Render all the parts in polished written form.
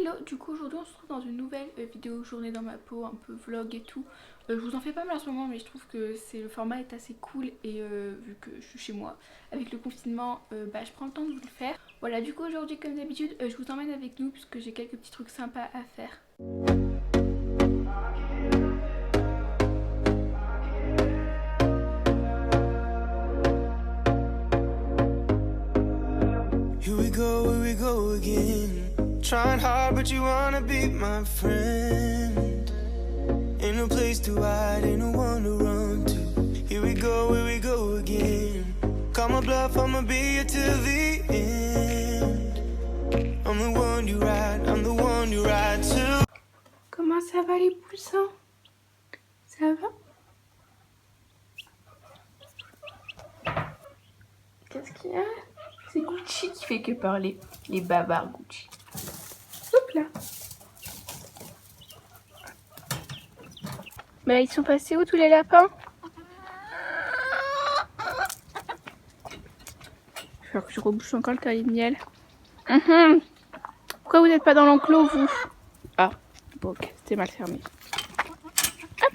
Hello, du coup aujourd'hui on se retrouve dans une nouvelle vidéo journée dans ma peau, un peu vlog et tout. Je vous en fais pas mal en ce moment mais je trouve que le format est assez cool et vu que je suis chez moi avec le confinement, je prends le temps de vous le faire. Voilà, du coup aujourd'hui comme d'habitude je vous emmène avec nous puisque j'ai quelques petits trucs sympas à faire. Here we go again. Trying hard, but you wanna be my friend. Ain't no place to hide, ain't no one to run to. Here we go again. Call my bluff, I'ma be here till the end. I'm the one you ride to. Comment ça va les poussins? Ça va? Qu'est-ce qu'il y a? C'est Gucci qui fait que parler, les bavards Gucci. Hop là. Bah ils sont passés où tous les lapins? Je vais que je rebouche encore le cahier de miel. Pourquoi vous n'êtes pas dans l'enclos vous? Ah, bon ok, c'était mal fermé. Hop.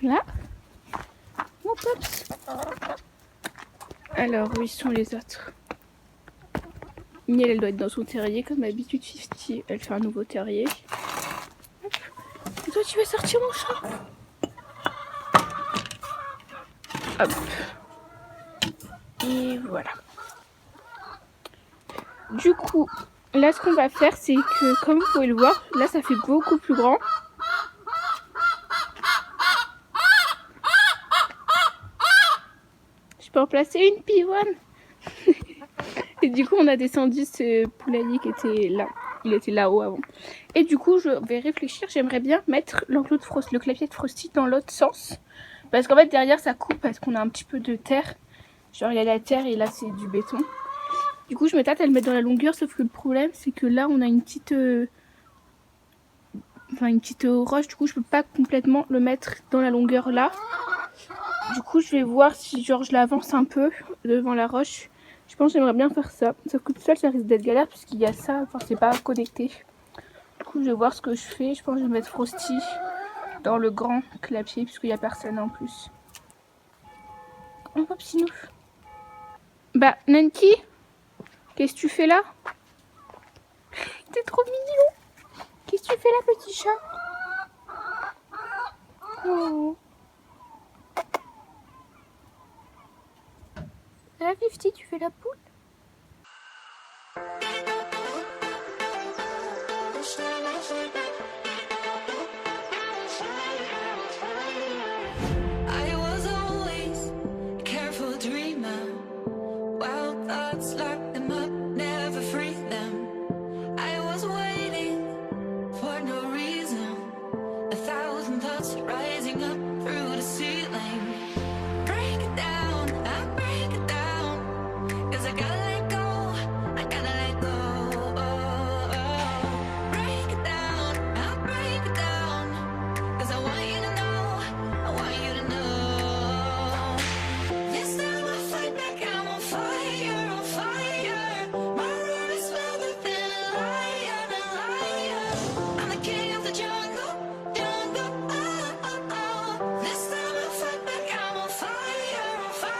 Là. Mon pops. Alors où ils sont les autres? Miel elle doit être dans son terrier comme d'habitude. 50 elle fait un nouveau terrier. Hop. Et toi tu vas sortir mon chat? Hop. Et voilà. Du coup, là ce qu'on va faire c'est que comme vous pouvez le voir, là ça fait beaucoup plus grand. Je peux en placer une pivoine. Et du coup on a descendu ce poulailler qui était là. Il était là-haut avant. Et du coup je vais réfléchir, j'aimerais bien mettre l'enclos de Frosty, le clapier de Frosty dans l'autre sens. Parce qu'en fait derrière ça coupe parce qu'on a un petit peu de terre. Genre il y a la terre et là c'est du béton. Du coup je me tâte à le mettre dans la longueur, sauf que le problème c'est que là on a une petite roche, du coup je peux pas complètement le mettre dans la longueur là. Du coup je vais voir si genre je l'avance un peu devant la roche. Je pense que j'aimerais bien faire ça, sauf que tout seul ça risque d'être galère puisqu'il y a ça, enfin c'est pas connecté. Du coup je vais voir ce que je fais, je pense que je vais mettre Frosty dans le grand clapier puisqu'il n'y a personne en plus. Oh Popsinou. Bah Nanki, qu'est-ce que tu fais là? T'es trop mignon. Qu'est-ce que tu fais là petit chat? Oh. Ah, 50, tu fais la poule? I was always a careful dreamer. Wild thoughts lock them up, never free them. I was waiting for no reason. 1,000 thoughts rising up through the ceiling. Break it down, I break it down. 'Cause I gotta let go, I gotta let go. Break it down, I break it down. 'Cause I want you to know, I want you to know. This time I fight back, I'm on fire, on fire. My road is smoother than a lion, a lion. I'm the king of the jungle, jungle, oh, oh, oh. This time I fight back, I'm on fire, on fire.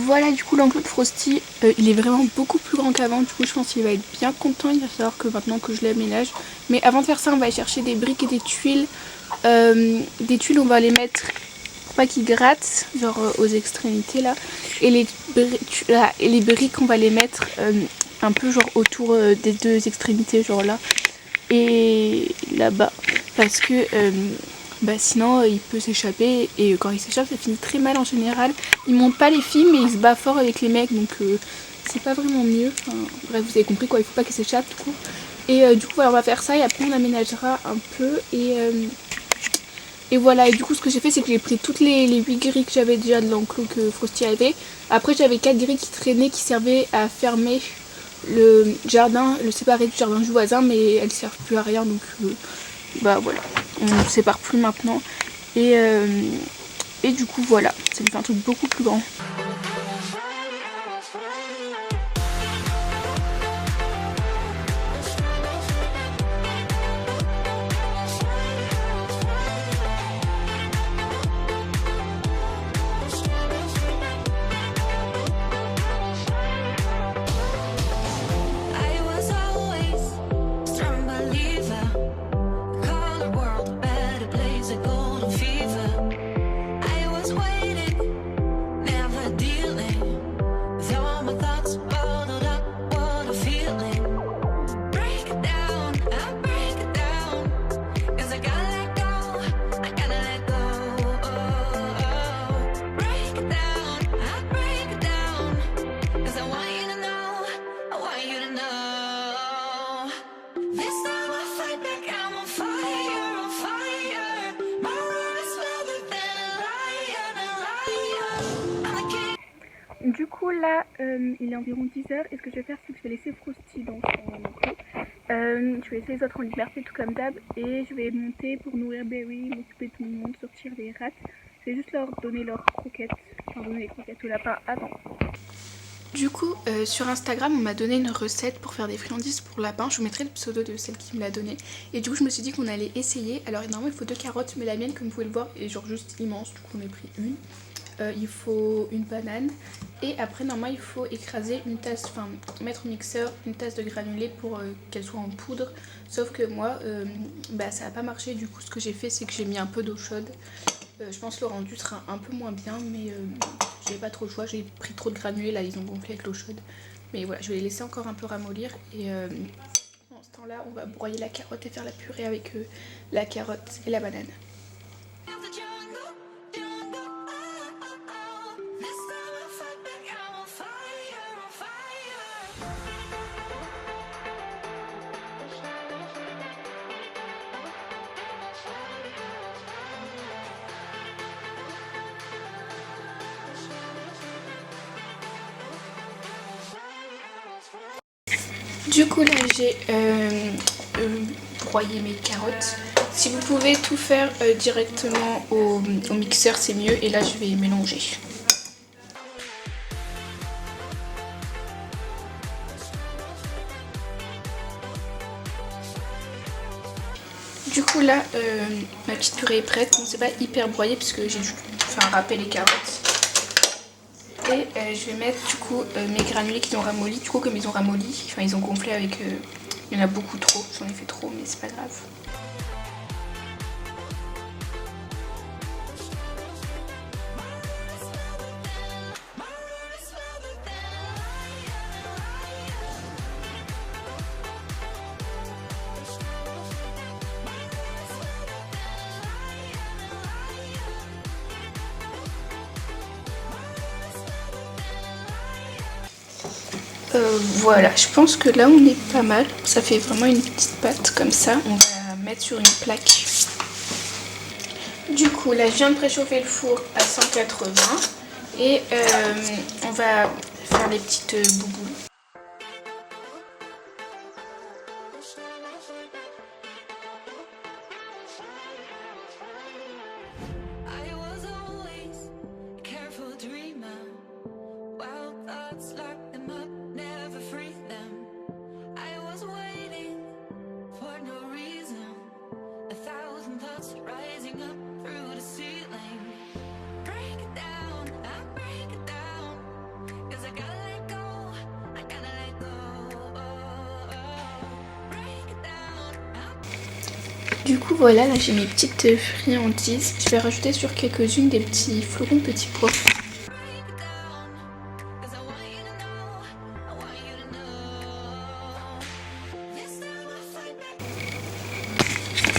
Voilà du coup l'enclos de Frosty, il est vraiment beaucoup plus grand qu'avant, du coup je pense qu'il va être bien content, il va falloir que maintenant que je l'aménage. Mais avant de faire ça on va aller chercher des briques et des tuiles. Des tuiles on va les mettre pour pas qu'ils grattent, genre aux extrémités là. Et les briques on va les mettre un peu genre autour des deux extrémités, genre là et là-bas. Parce que sinon il peut s'échapper et quand il s'échappe ça finit très mal en général. Il monte pas les filles mais il se bat fort avec les mecs donc c'est pas vraiment mieux. Enfin, bref vous avez compris quoi, il faut pas qu'il s'échappe du coup. Et du coup voilà, on va faire ça et après on aménagera un peu et voilà. Et du coup ce que j'ai fait c'est que j'ai pris toutes les 8 grilles que j'avais déjà de l'enclos que Frosty avait. Après j'avais 4 grilles qui traînaient qui servaient à fermer le jardin, le séparer du jardin du voisin, mais elles servent plus à rien, donc bah voilà, on ne sépare plus maintenant. Et du coup voilà, ça lui fait un truc beaucoup plus grand. I was always strong believer. Call the world a better place, a golden fever. I was waiting, never dealing with all my thoughts bottled up. What a feeling. Break it down, I break it down. 'Cause I gotta let go, I gotta let go. Break it down, I break it down. 'Cause I want you to know, I want you to know. This time I fight back, I'm on fire, on fire. My roar is louder than a lion, a lion. I'm the king. Du coup là, il est environ 10h et ce que je vais faire c'est que je vais laisser Frosty dans son enclos. Je vais laisser les autres en liberté tout comme d'hab et je vais monter pour nourrir Berry, m'occuper de tout le monde, sortir les rats. Je vais juste leur donner leurs croquettes, enfin donner les croquettes au lapin avant. Du coup, sur Instagram, on m'a donné une recette pour faire des friandises pour lapin. Je vous mettrai le pseudo de celle qui me l'a donné. Et du coup, je me suis dit qu'on allait essayer. Alors, normalement, il faut 2 carottes, mais la mienne, comme vous pouvez le voir, est genre juste immense. Du coup, on a pris une. Il faut une banane. Et après, normalement, il faut écraser une tasse, enfin, mettre au mixeur une tasse de granulés pour qu'elle soit en poudre. Sauf que moi, bah, ça n'a pas marché. Du coup, ce que j'ai fait, c'est que j'ai mis un peu d'eau chaude. Je pense que le rendu sera un peu moins bien, mais j'avais pas trop le choix. J'ai pris trop de granulés, là ils ont gonflé avec l'eau chaude. Mais voilà, je vais les laisser encore un peu ramollir. Et en ce temps-là, on va broyer la carotte et faire la purée avec la carotte et la banane. Of the jungle, jungle, oh, oh, oh. This time I fight back, I'm on fire, on fire. Du coup là j'ai broyé mes carottes. Si vous pouvez tout faire directement au mixeur c'est mieux. Et là je vais mélanger. Du coup là ma petite purée est prête. Bon, c'est pas hyper broyé parce que j'ai dû râper les carottes. Et je vais mettre du coup mes granulés qui ont ramolli. Du coup comme ils ont ramolli, enfin ils ont gonflé avec... il y en a beaucoup trop, j'en ai fait trop mais c'est pas grave. Voilà, je pense que là on est pas mal. Ça fait vraiment une petite pâte comme ça. On va mettre sur une plaque. Du coup, là je viens de préchauffer le four à 180 et on va faire les petites bouboules. I was always a careful dreamer. Wild thoughts lock them up, never free them. I was waiting for no reason. 1,000 thoughts rising up through the ceiling. Break it down, I break it down. 'Cause I gotta let go, I gotta let go. Break it down, Du coup voilà, là j'ai mes petites friandises. Je vais rajouter sur quelques-unes des petits flocons petits pois.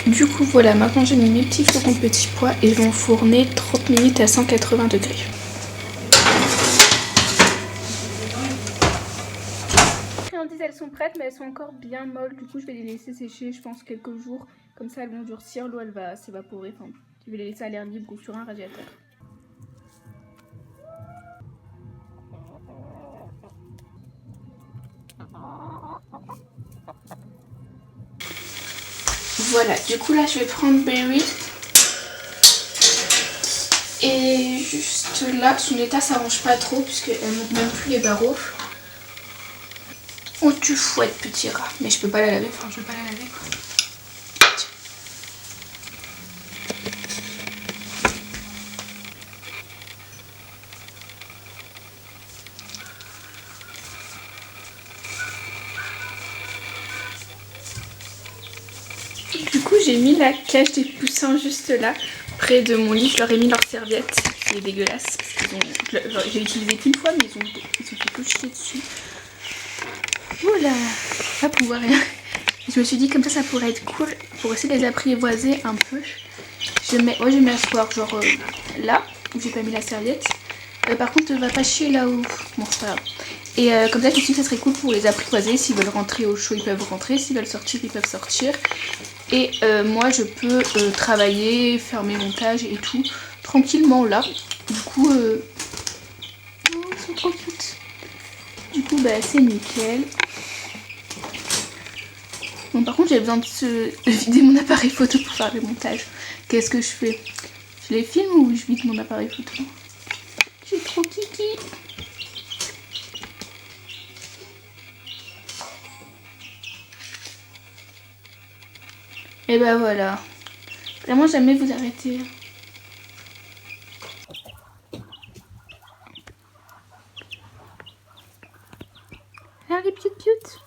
Du coup voilà, maintenant j'ai mis mes petits flocons de petits pois et je vais enfourner 30 minutes à 180 degrés. Les friandises elles sont prêtes mais elles sont encore bien molles, du coup je vais les laisser sécher je pense quelques jours, comme ça elles vont durcir, l'eau elle va s'évaporer, enfin je vais les laisser à l'air libre ou sur un radiateur. Voilà, du coup là je vais prendre Berry. Et juste là, son état s'arrange pas trop puisqu'elle monte même plus les barreaux. Oh tu fouettes petit rat. Mais je peux pas la laver, enfin je vais pas la laver quoi. Et du coup j'ai mis la cage des poussins juste là, près de mon lit. Je leur ai mis leur serviette qui est dégueulasse. Parce qu'ils ont... J'ai utilisé qu'une fois mais ils se sont tout jeter dessus. Oula, pas pouvoir rien. Je me suis dit comme ça pourrait être cool pour essayer de les apprivoiser un peu. Je vais m'asseoir genre là où j'ai pas mis la serviette. Par contre va pas chier là où... Bon c'est pas grave. Et comme ça je me suis dit que ça serait cool pour les apprivoiser. S'ils veulent rentrer au chaud ils peuvent rentrer. S'ils veulent sortir ils peuvent sortir. Et moi je peux travailler, faire mes montages et tout tranquillement là. Du coup oh, ils sont trop cute. Du coup bah c'est nickel. Bon par contre j'ai besoin de vider mon appareil photo pour faire les montages. Qu'est-ce que je fais? Je les filme ou je vide mon appareil photo? J'ai trop kiki. Et bah voilà. Vraiment jamais vous arrêtez. Ah les piutes piutes.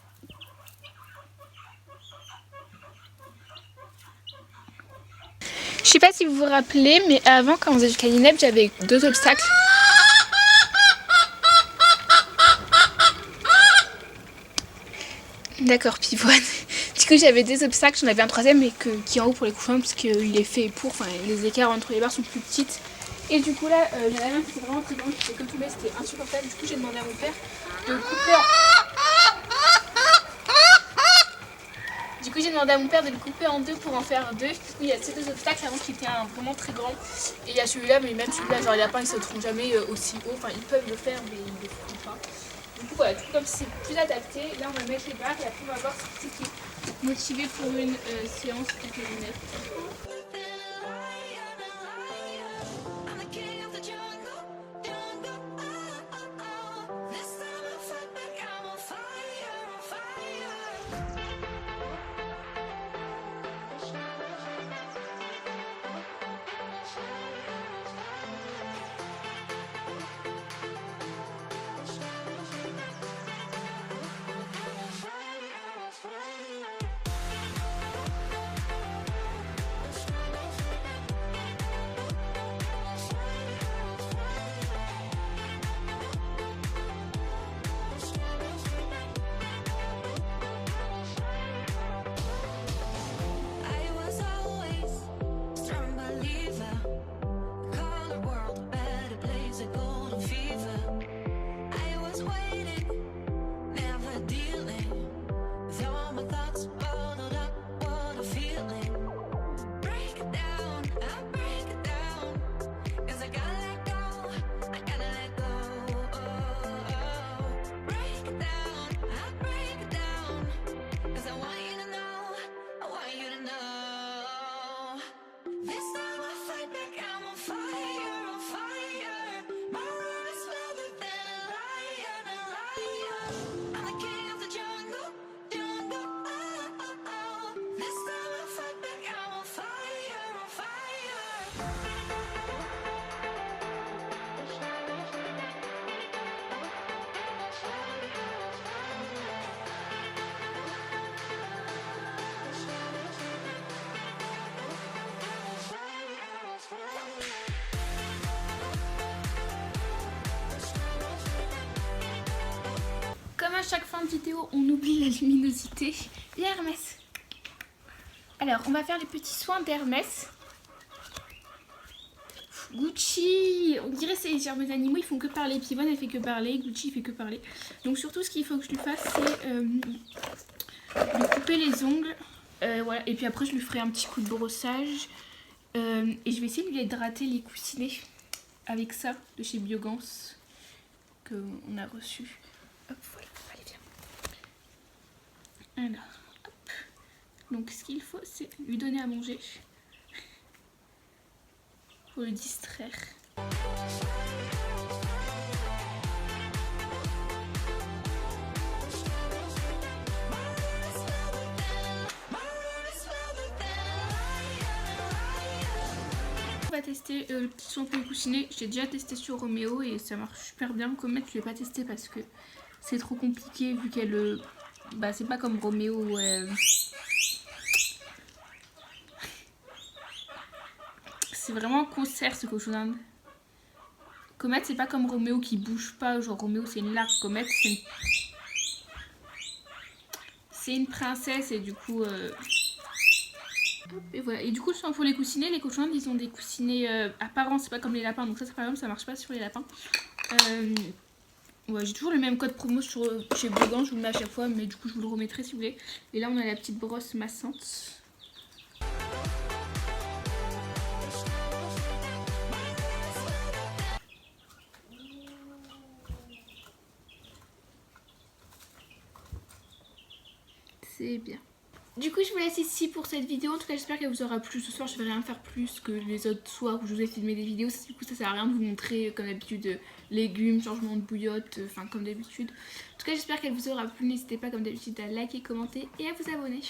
Je sais pas si vous vous rappelez, mais avant quand on faisait du caninep, j'avais 2 obstacles. D'accord, pivoine. Du coup j'avais 2 obstacles, j'en avais un troisième mais qui est en haut pour les couchants parce qu'il est fait pour, enfin les écarts entre les barres sont plus petites. Et du coup là, j'en avais un qui était vraiment très grand, qui était comme tout, mais c'était insupportable. Du coup j'ai demandé à mon père de le couper en... 2 pour en faire 2. Du coup il y a ces 2 obstacles avant qui étaient vraiment très grands. Et il y a celui-là, mais même celui-là, genre les lapins ils sauteront jamais aussi haut. Enfin ils peuvent le faire mais ils le feront pas. Du coup voilà, tout comme c'est plus adapté, là on va mettre les barres et après on va voir si c'est motivé pour une séance de caninep. I'm the king of the jungle, jungle. Oh, oh, oh. This time I fight back. I'm on fire, on fire. I was always strong believer. Call the world a better place, a golden fever. I was waiting, never dealing with all my thoughts bottled up. What a feeling. Break it down, I break it down. 'Cause I gotta let go, I gotta let go. Break it down, I break it down. 'Cause I want you to know, I want you to know. This time I fight back, I'm on fire, on fire. My roar is louder than a lion, a lion. I'm the king of the jungle, jungle. Oh, oh, oh. This time I fight back, I'm on fire, on fire. Comme à chaque fin de vidéo, on oublie la luminosité. Et Hermès. Alors, on va faire les petits soins d'Hermès. Gucci, on dirait c'est genre mes animaux, ils font que parler. Pivoine, elle fait que parler. Gucci, il fait que parler. Donc surtout, ce qu'il faut que je lui fasse, c'est lui couper les ongles. Voilà. Et puis après, je lui ferai un petit coup de brossage. Et je vais essayer de lui hydrater les coussinets avec ça de chez Biogance qu'on a reçu. Hop, voilà. Allez, viens. Alors, hop. Donc ce qu'il faut, c'est lui donner à manger pour le distraire. On va tester le petit soin pour les coussinets. J'ai déjà testé sur Roméo et ça marche super bien. Comète, je l'ai pas testé parce que c'est trop compliqué vu qu'elle... Bah c'est pas comme Roméo où c'est vraiment un concert ce cochon d'Inde. Comète c'est pas comme Roméo qui bouge pas. Genre Roméo c'est une larve. Comète c'est une princesse et du coup... Et voilà. Et du coup, pour les coussinets, les cochons d'Inde, ils ont des coussinets apparents, c'est pas comme les lapins. Donc ça, par exemple, ça marche pas sur les lapins. Ouais, j'ai toujours le même code promo chez Bogan, je vous le mets à chaque fois, mais du coup, je vous le remettrai si vous voulez. Et là, on a la petite brosse massante. C'est bien. Du coup je vous laisse ici pour cette vidéo. En tout cas j'espère qu'elle vous aura plu. Ce soir je vais rien faire plus que les autres soirs où je vous ai filmé des vidéos. Du coup ça sert à rien de vous montrer comme d'habitude légumes, changement de bouillotte, enfin comme d'habitude. En tout cas j'espère qu'elle vous aura plu. N'hésitez pas comme d'habitude à liker, commenter et à vous abonner.